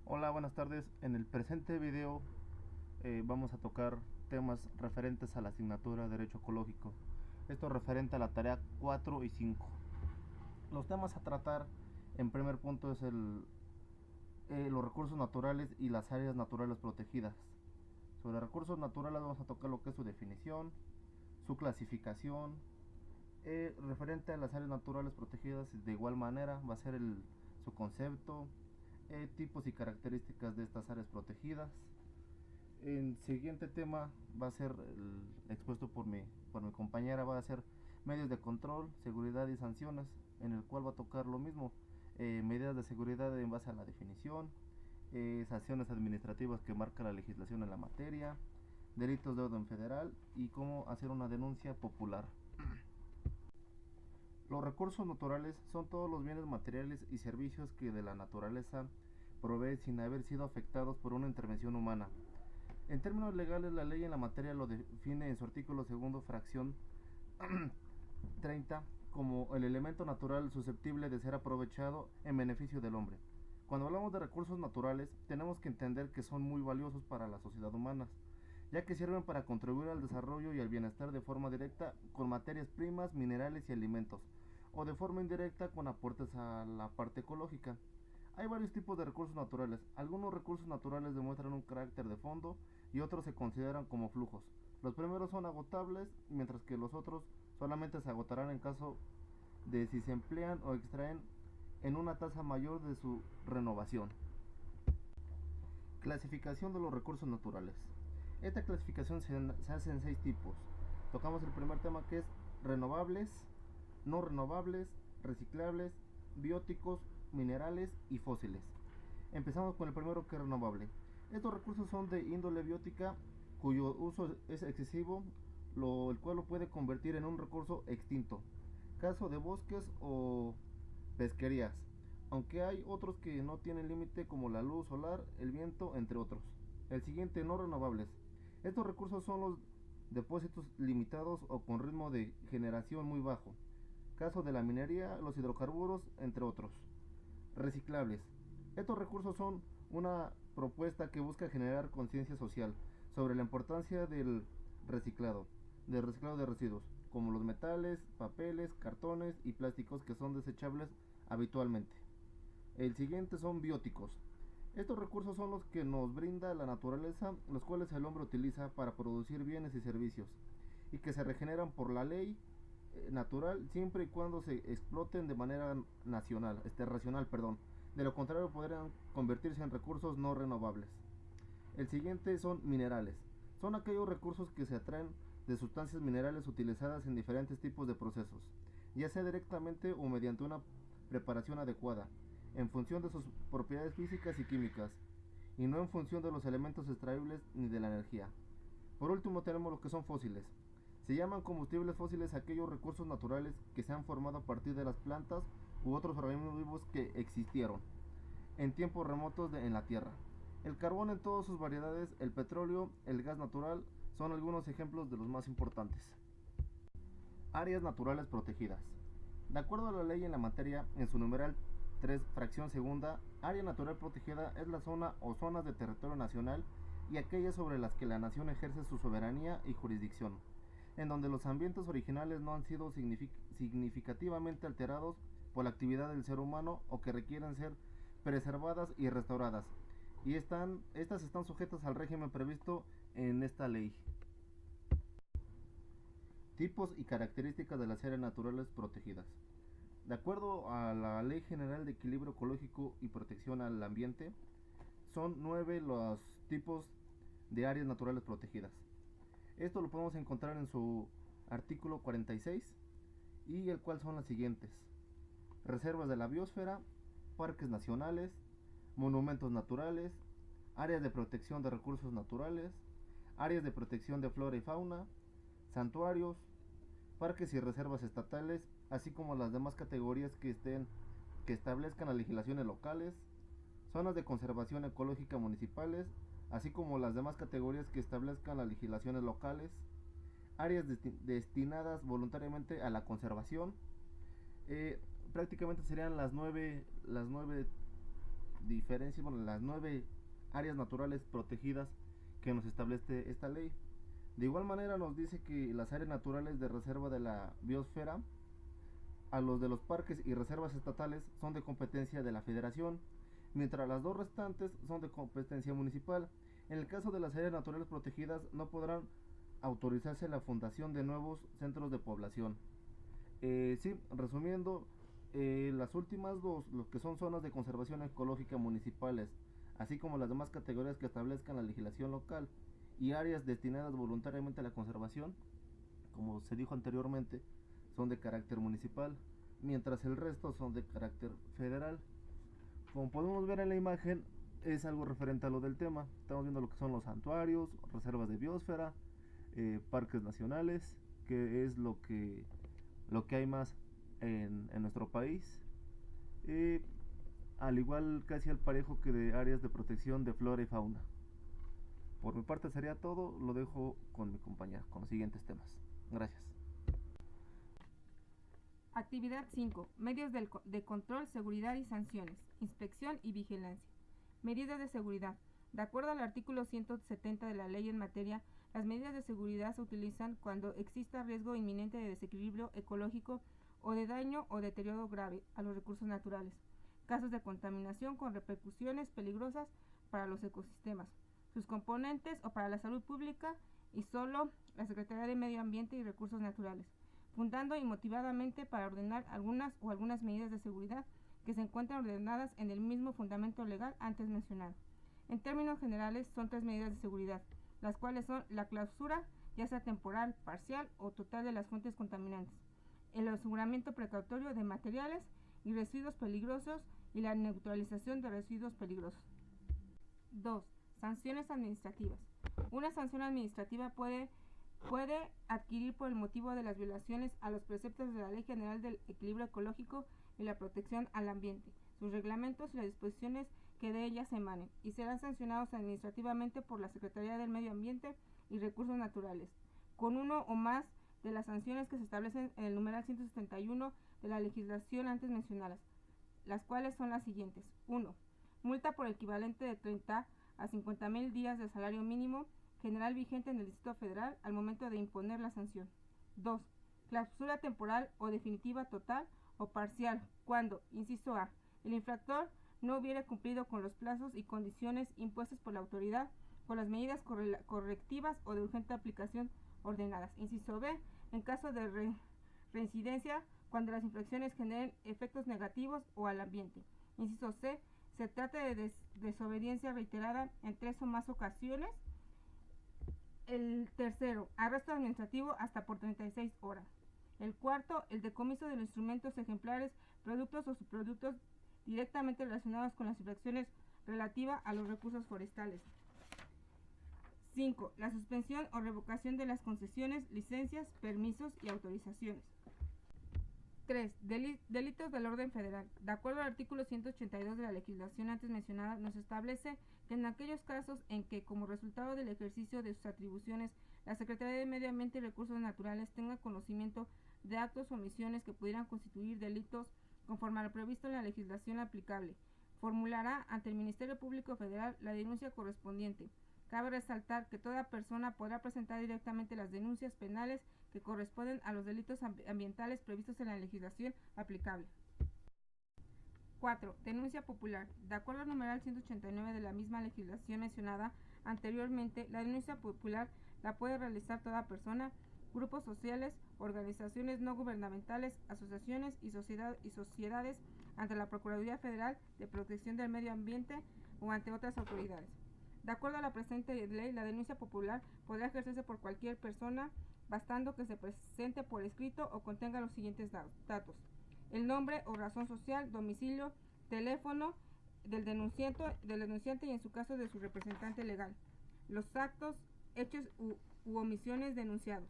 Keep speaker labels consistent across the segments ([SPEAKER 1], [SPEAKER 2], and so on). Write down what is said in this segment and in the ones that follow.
[SPEAKER 1] Hola, buenas tardes. En el presente video vamos a tocar temas referentes a la asignatura Derecho Ecológico. Esto referente a la tarea 4 y 5. Los temas a tratar en primer punto es los recursos naturales y las áreas naturales protegidas. Sobre recursos naturales vamos a tocar lo que es su definición, su clasificación. Referente a las áreas naturales protegidas, de igual manera va a ser su concepto, tipos y características de estas áreas protegidas. El siguiente tema va a ser expuesto por mi compañera, va a ser medios de control, seguridad y sanciones, en el cual va a tocar lo mismo, medidas de seguridad en base a la definición, sanciones administrativas que marca la legislación en la materia, delitos de orden federal y cómo hacer una denuncia popular. Los recursos naturales son todos los bienes materiales y servicios que de la naturaleza provee sin haber sido afectados por una intervención humana. En términos legales, la ley en la materia lo define en su artículo segundo, fracción 30, como el elemento natural susceptible de ser aprovechado en beneficio del hombre. Cuando hablamos de recursos naturales, tenemos que entender que son muy valiosos para la sociedad humana, ya que sirven para contribuir al desarrollo y al bienestar de forma directa con materias primas, minerales y alimentos, o de forma indirecta con aportes a la parte ecológica. Hay varios tipos de recursos naturales. Algunos recursos naturales demuestran un carácter de fondo y otros se consideran como flujos. Los primeros son agotables, mientras que los otros solamente se agotarán en caso de si se emplean o extraen en una tasa mayor de su renovación. Clasificación de los recursos naturales. Esta clasificación se hace en 6 tipos. Tocamos el primer tema, que es renovables, no renovables, reciclables, bióticos, minerales y fósiles. Empezamos con el primero, que es renovable. Estos recursos son de índole biótica, cuyo uso es excesivo, el cual lo puede convertir en un recurso extinto. Caso de bosques o pesquerías, aunque hay otros que no tienen límite, como la luz solar, el viento, entre otros. El siguiente, no renovables. Estos recursos son los depósitos limitados o con ritmo de generación muy bajo. Caso de la minería, los hidrocarburos, entre otros. Reciclables. Estos recursos son una propuesta que busca generar conciencia social sobre la importancia reciclado, del reciclado de residuos, como los metales, papeles, cartones y plásticos que son desechables habitualmente. El siguiente son bióticos. Estos recursos son los que nos brinda la naturaleza, los cuales el hombre utiliza para producir bienes y servicios, y que se regeneran por la ley natural siempre y cuando se exploten de manera racional. De lo contrario, podrían convertirse en recursos no renovables. El siguiente son minerales. Son aquellos recursos que se atraen de sustancias minerales utilizadas en diferentes tipos de procesos, ya sea directamente o mediante una preparación adecuada, en función de sus propiedades físicas y químicas, y no en función de los elementos extraíbles ni de la energía. Por último, tenemos lo que son fósiles. Se llaman combustibles fósiles aquellos recursos naturales que se han formado a partir de las plantas u otros organismos vivos que existieron en tiempos remotos en la Tierra. El carbón en todas sus variedades, el petróleo, el gas natural son algunos ejemplos de los más importantes. Áreas naturales protegidas. De acuerdo a la ley en la materia, en su numeral 3, fracción segunda, área natural protegida es la zona o zonas de territorio nacional y aquellas sobre las que la nación ejerce su soberanía y jurisdicción, en donde los ambientes originales no han sido significativamente alterados por la actividad del ser humano o que requieren ser preservadas y restauradas, y estas están sujetas al régimen previsto en esta ley. Tipos y características de las áreas naturales protegidas. De acuerdo a la Ley General de Equilibrio Ecológico y Protección al Ambiente, son 9 los tipos de áreas naturales protegidas. Esto lo podemos encontrar en su artículo 46, y el cual son las siguientes: reservas de la biosfera, parques nacionales, monumentos naturales, áreas de protección de recursos naturales, áreas de protección de flora y fauna, santuarios, parques y reservas estatales, así como las demás categorías que establezcan las legislaciones locales, zonas de conservación ecológica municipales, así como las demás categorías que establezcan las legislaciones locales, áreas destinadas voluntariamente a la conservación. Prácticamente serían las nueve diferencias, bueno, las 9 áreas naturales protegidas que nos establece esta ley. De igual manera nos dice que las áreas naturales de reserva de la biosfera a los de los parques y reservas estatales son de competencia de la Federación, mientras las dos restantes son de competencia municipal. En el caso de las áreas naturales protegidas no podrán autorizarse la fundación de nuevos centros de población. Sí, resumiendo, las últimas dos, lo que son zonas de conservación ecológica municipales, así como las demás categorías que establezcan la legislación local y áreas destinadas voluntariamente a la conservación, como se dijo anteriormente, son de carácter municipal, mientras el resto son de carácter federal. Como podemos ver en la imagen, es algo referente a lo del tema. Estamos viendo lo que son los santuarios, reservas de biosfera, parques nacionales, que es lo que hay más en nuestro país, al igual casi al parejo que de áreas de protección de flora y fauna. Por mi parte sería todo, lo dejo con mi compañera con los siguientes temas. Gracias.
[SPEAKER 2] Actividad 5. Medios de control, seguridad y sanciones. Inspección y vigilancia. Medidas de seguridad. De acuerdo al artículo 170 de la ley en materia, las medidas de seguridad se utilizan cuando exista riesgo inminente de desequilibrio ecológico o de daño o deterioro grave a los recursos naturales, casos de contaminación con repercusiones peligrosas para los ecosistemas, sus componentes o para la salud pública, y solo la Secretaría de Medio Ambiente y Recursos Naturales, fundando y motivadamente para ordenar algunas medidas de seguridad que se encuentran ordenadas en el mismo fundamento legal antes mencionado. En términos generales, son 3 medidas de seguridad, las cuales son la clausura, ya sea temporal, parcial o total, de las fuentes contaminantes, el aseguramiento precautorio de materiales y residuos peligrosos y la neutralización de residuos peligrosos. 2. Sanciones administrativas. Una sanción administrativa puede adquirir por el motivo de las violaciones a los preceptos de la Ley General del Equilibrio Ecológico y la Protección al Ambiente, sus reglamentos y las disposiciones que de ellas emanen, y serán sancionados administrativamente por la Secretaría del Medio Ambiente y Recursos Naturales, con uno o más de las sanciones que se establecen en el numeral 171 de la legislación antes mencionadas, las cuales son las siguientes. 1. Multa por equivalente de 30 a 50,000 días de salario mínimo general vigente en el Distrito Federal al momento de imponer la sanción. 2. Clausura temporal o definitiva total o parcial cuando, inciso A, el infractor no hubiera cumplido con los plazos y condiciones impuestas por la autoridad con las medidas correctivas o de urgente aplicación ordenadas. Inciso B, en caso de reincidencia, cuando las infracciones generen efectos negativos o al ambiente. Inciso C, se trata de desobediencia reiterada en 3 o más ocasiones. El tercero, arresto administrativo hasta por 36 horas. El cuarto, el decomiso de los instrumentos ejemplares, productos o subproductos directamente relacionados con las infracciones relativas a los recursos forestales. 5. La suspensión o revocación de las concesiones, licencias, permisos y autorizaciones. 3. Delitos del orden federal. De acuerdo al artículo 182 de la legislación antes mencionada, nos establece que en aquellos casos en que, como resultado del ejercicio de sus atribuciones, la Secretaría de Medio Ambiente y Recursos Naturales tenga conocimiento de actos o omisiones que pudieran constituir delitos conforme a lo previsto en la legislación aplicable, formulará ante el Ministerio Público Federal la denuncia correspondiente. Cabe resaltar que toda persona podrá presentar directamente las denuncias penales que corresponden a los delitos ambientales previstos en la legislación aplicable. 4. Denuncia popular. De acuerdo al numeral 189 de la misma legislación mencionada anteriormente, la denuncia popular la puede realizar toda persona, grupos sociales, organizaciones no gubernamentales, asociaciones y sociedades ante la Procuraduría Federal de Protección del Medio Ambiente o ante otras autoridades. De acuerdo a la presente ley, la denuncia popular podrá ejercerse por cualquier persona, bastando que se presente por escrito o contenga los siguientes datos: el nombre o razón social, domicilio, teléfono del denunciante y, en su caso, de su representante legal, los actos, hechos u omisiones denunciados,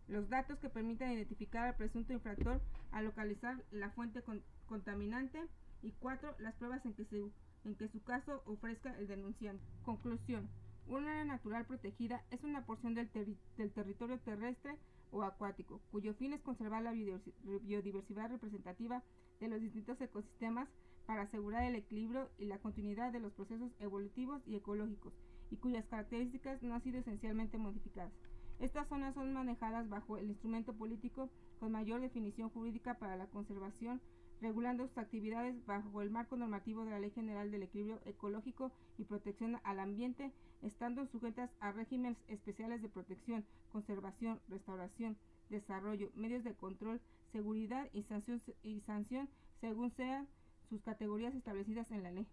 [SPEAKER 2] los datos que permitan identificar al presunto infractor al localizar la fuente contaminante, y 4. Las pruebas en que su caso ofrezca el denunciante. Conclusión. Un área natural protegida es una porción del territorio terrestre o acuático, cuyo fin es conservar la biodiversidad representativa de los distintos ecosistemas para asegurar el equilibrio y la continuidad de los procesos evolutivos y ecológicos, y cuyas características no han sido esencialmente modificadas. Estas zonas son manejadas bajo el instrumento político con mayor definición jurídica para la conservación, regulando sus actividades bajo el marco normativo de la Ley General del Equilibrio Ecológico y Protección al Ambiente, estando sujetas a regímenes especiales de protección, conservación, restauración, desarrollo, medios de control, seguridad y sanción según sean sus categorías establecidas en la ley.